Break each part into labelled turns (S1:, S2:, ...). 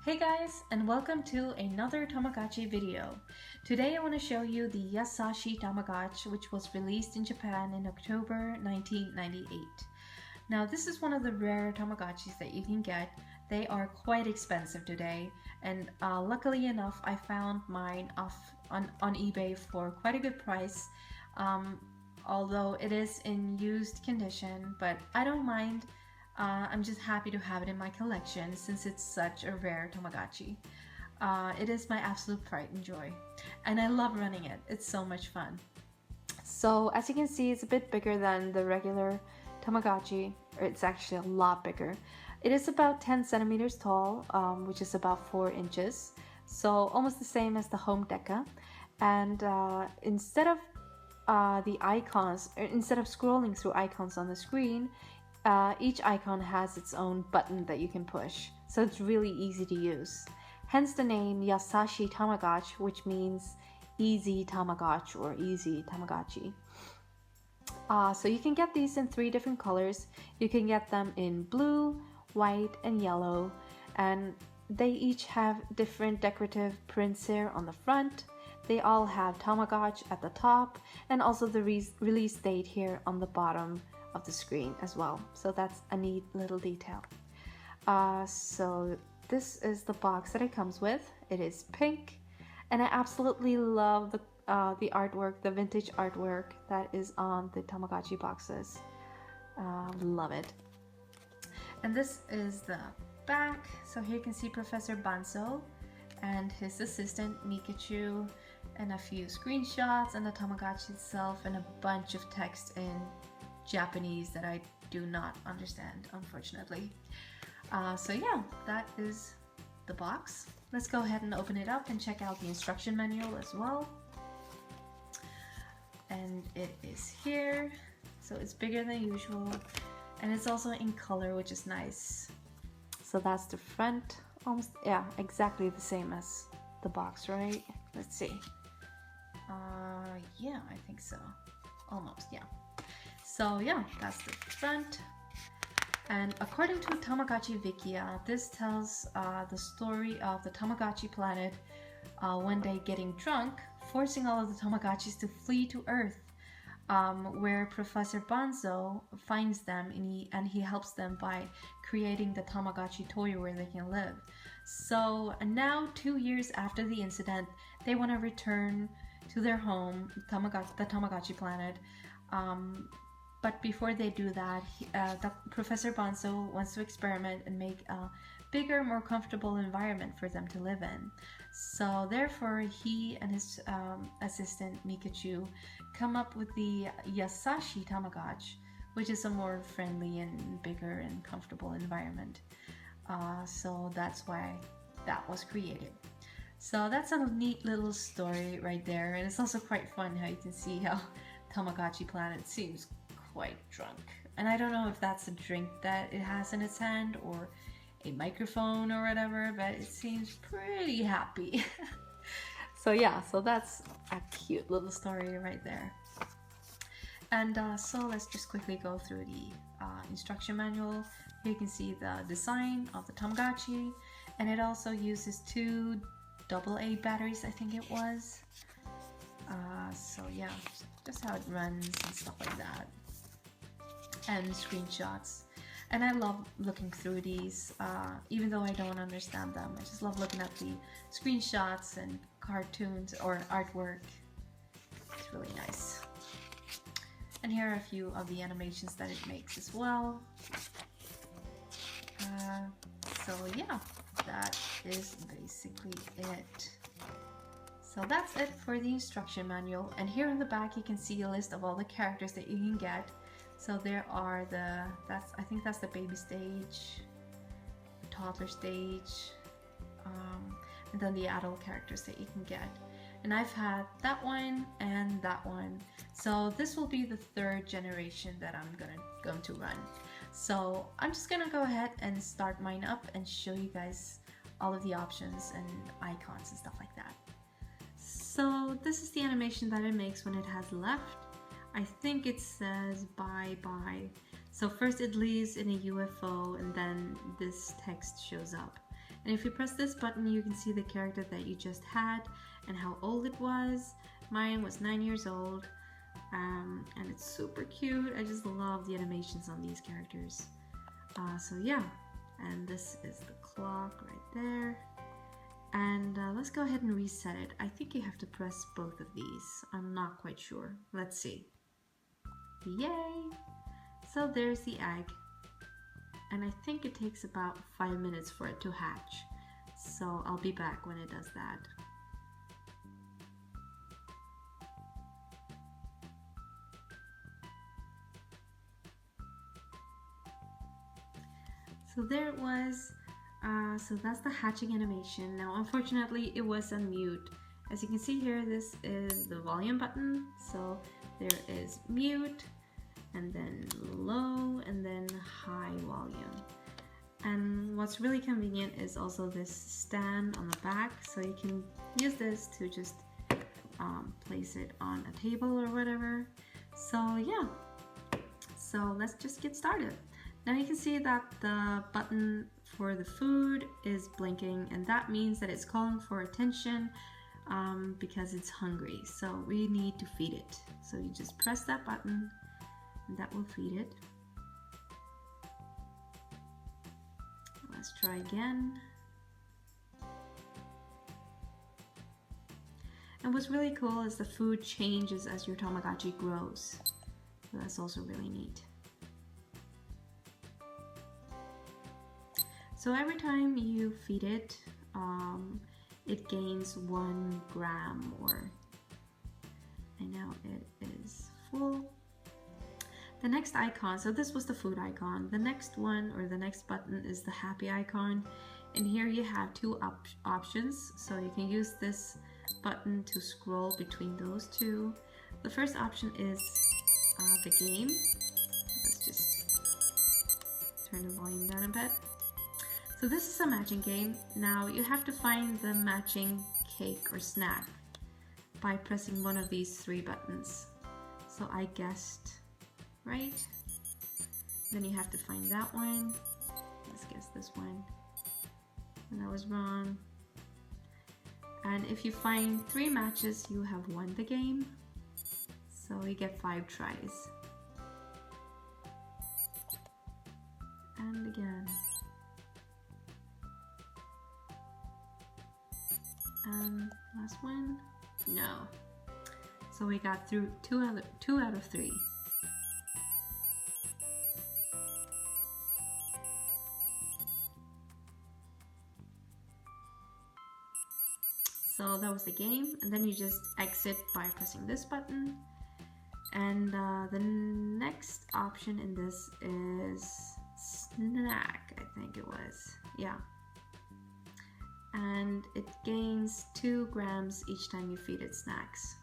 S1: Hey guys, and welcome to another Tamagotchi video. Today I want to show you the Yasashii Tamagotch, which was released in Japan in October 1998. Now this is one of the rare Tamagotchis that you can get. They are quite expensive today, and luckily enough I found mine on eBay for quite a good price, although it is in used condition, but I don't mind. I'm just happy to have it in my collection since it's such a rare Tamagotchi. It is my absolute pride and joy, and I love running it. It's so much fun. So as you can see, it's a bit bigger than the regular Tamagotchi, or it's actually a lot bigger. It is about 10 centimeters tall, which is about 4 inches, so almost the same as the Home Deca. And instead of scrolling through icons on the screen, each icon has its own button that you can push, so it's really easy to use. Hence the name Yasashii Tamagotch, which means easy Tamagotch or easy Tamagotchi. So you can get these in 3 different colors. You can get them in blue, white, and yellow, and they each have different decorative prints here on the front. They all have Tamagotch at the top, and also the release date here on the bottom of the screen as well, so that's a neat little detail. So this is the box that it comes with. It is pink, and I absolutely love the artwork, the vintage artwork that is on the Tamagotchi boxes. Love it. And this is the back. So here you can see Professor Banzo and his assistant Mikachu, and a few screenshots, and the Tamagotchi itself, and a bunch of text in Japanese that I do not understand, unfortunately. So yeah, that is the box. Let's go ahead and open it up and check out the instruction manual as well. And it is here, so it's bigger than usual, and it's also in color, which is nice. So that's the front, almost, yeah, exactly the same as the box, right? Let's see. Yeah, I think so. Almost, yeah. So yeah, that's the front. And according to Tamagotchi Wikia, this tells the story of the Tamagotchi planet one day getting drunk, forcing all of the Tamagotchis to flee to Earth, where Professor Banzo finds them, and he helps them by creating the Tamagotchi toy where they can live. So now, 2 years after the incident, they want to return to their home, the Tamagotchi planet. But before they do that, Professor Banzo wants to experiment and make a bigger, more comfortable environment for them to live in. So therefore, he and his assistant Mikachu come up with the Yasashii Tamagotch, which is a more friendly and bigger and comfortable environment. So that's why that was created. So that's a neat little story right there, and it's also quite fun how you can see how Tamagotchi planet seems quite drunk. And I don't know if that's a drink that it has in its hand or a microphone or whatever, but it seems pretty happy. So yeah, so that's a cute little story right there. And so let's just quickly go through the instruction manual. Here you can see the design of the Tamagotchi, and it also uses 2 AA batteries, I think it was. So yeah, just how it runs and stuff like that, and screenshots. And I love looking through these, even though I don't understand them. I just love looking at the screenshots and cartoons or artwork. It's really nice. And here are a few of the animations that it makes as well. So yeah, that is basically it. So that's it for the instruction manual, and here in the back you can see a list of all the characters that you can get. So there are I think that's the baby stage, the toddler stage, and then the adult characters that you can get. And I've had that one and that one. So this will be the 3rd generation that I'm going to run. So I'm just gonna go ahead and start mine up and show you guys all of the options and icons and stuff like that. So this is the animation that it makes when it has left. I think it says bye bye. So first it leaves in a UFO, and then this text shows up. And if you press this button, you can see the character that you just had and how old it was. Mine was 9 years old, and it's super cute. I just love the animations on these characters. So yeah, and this is the clock right there. And let's go ahead and reset it. I think you have to press both of these. I'm not quite sure. Let's see. Yay! So there's the egg. And I think it takes about 5 minutes for it to hatch. So I'll be back when it does that. So there it was. So that's the hatching animation. Now unfortunately it was on mute. As you can see here, this is the volume button. So there is mute, and then low, and then high volume. And what's really convenient is also this stand on the back, so you can use this to just place it on a table or whatever. So yeah, so let's just get started. Now you can see that the button for the food is blinking, and that means that it's calling for attention because it's hungry. So we need to feed it. So you just press that button and that will feed it. Let's try again. And what's really cool is the food changes as your Tamagotchi grows. So that's also really neat. So every time you feed it, it gains 1 gram, or and now it is full. The next icon, so this was the food icon. The next one, or the next button, is the happy icon. And here you have 2 options. So you can use this button to scroll between those 2. The first option is the game. Let's just turn the volume down a bit. So this is a matching game. Now you have to find the matching cake or snack by pressing one of these 3 buttons. So I guessed right. Then you have to find that one. Let's guess this one. And I was wrong. And if you find 3 matches, you have won the game. So you get 5 tries. And again. And last one? No. So we got through 2 out of 3. So that was the game, and then you just exit by pressing this button. And the next option in this is snack, I think it was. Yeah. And it gains 2 grams each time you feed it snacks.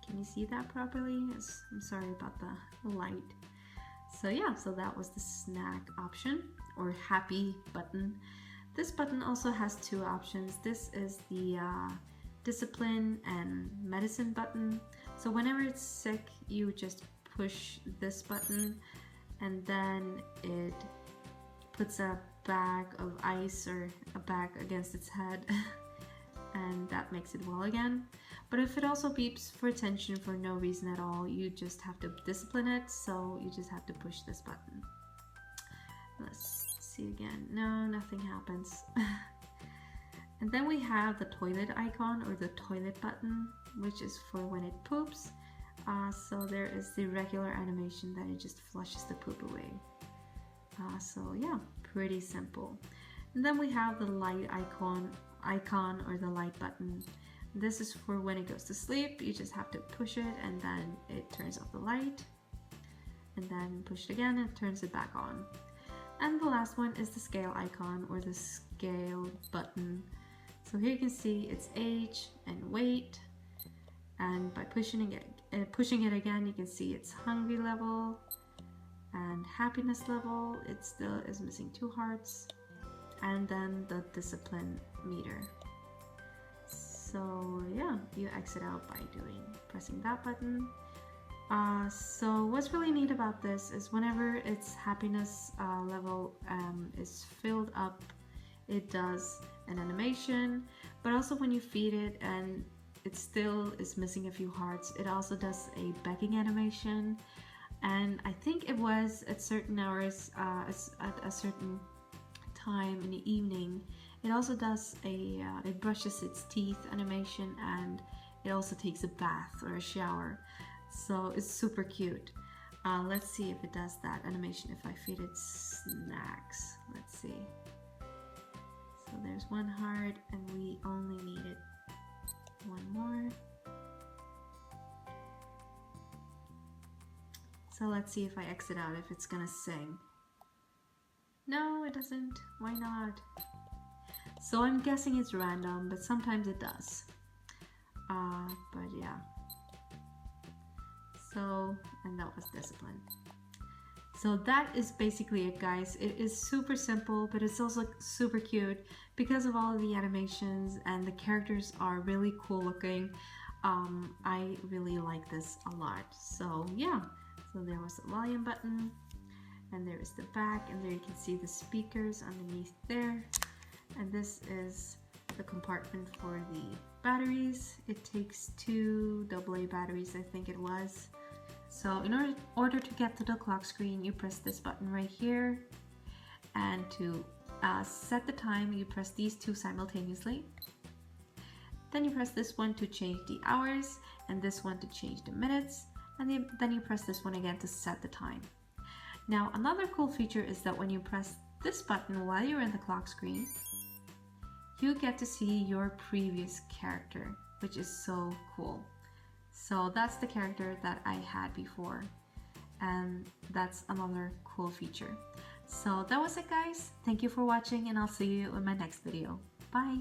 S1: Can you see that properly? Yes, I'm sorry about the light. So yeah, so that was the snack option, or happy button. This button also has 2 options. This is the discipline and medicine button. So whenever it's sick, you just push this button, and then it puts a bag of ice or a bag against its head and that makes it well again. But if it also beeps for attention for no reason at all, you just have to discipline it, so you just have to push this button. Let's see again. No, nothing happens. And then we have the toilet icon, or the toilet button, which is for when it poops. So there is the regular animation that it just flushes the poop away. So yeah, pretty simple. And then we have the light icon, or the light button. This is for when it goes to sleep. You just have to push it, and then it turns off the light, and then push it again and it turns it back on. And the last one is the scale icon, or the scale button. So here you can see its age and weight, and by pushing it again, you can see its hungry level and happiness level. It still is missing 2 hearts, and then the discipline meter. So yeah, you exit out by pressing that button, So what's really neat about this is whenever its happiness level is filled up, it does an animation, but also when you feed it and it still is missing a few hearts, it also does a begging animation. And I think it was at certain hours, at a certain time in the evening, it also does it brushes its teeth animation, and it also takes a bath or a shower. So it's super cute. Let's see if it does that animation if I feed it snacks. Let's see. So there's one heart and we only needed one more. So let's see if I exit out if it's gonna sing. No, it doesn't. Why not? So I'm guessing it's random, but sometimes it does. But yeah. So, and that was discipline. So that is basically it, guys. It is super simple, but it's also super cute because of all of the animations, and the characters are really cool looking. I really like this a lot. So yeah, so there was the volume button, and there is the back, and there you can see the speakers underneath there. And this is the compartment for the batteries. It takes 2 AA batteries, I think it was. So in order to get to the clock screen, you press this button right here, and to set the time, you press these two simultaneously. Then you press this one to change the hours, and this one to change the minutes, and then you press this one again to set the time. Now another cool feature is that when you press this button while you're in the clock screen, you get to see your previous character, which is so cool. So that's the character that I had before, and that's another cool feature. So that was it, guys. Thank you for watching, and I'll see you in my next video. Bye!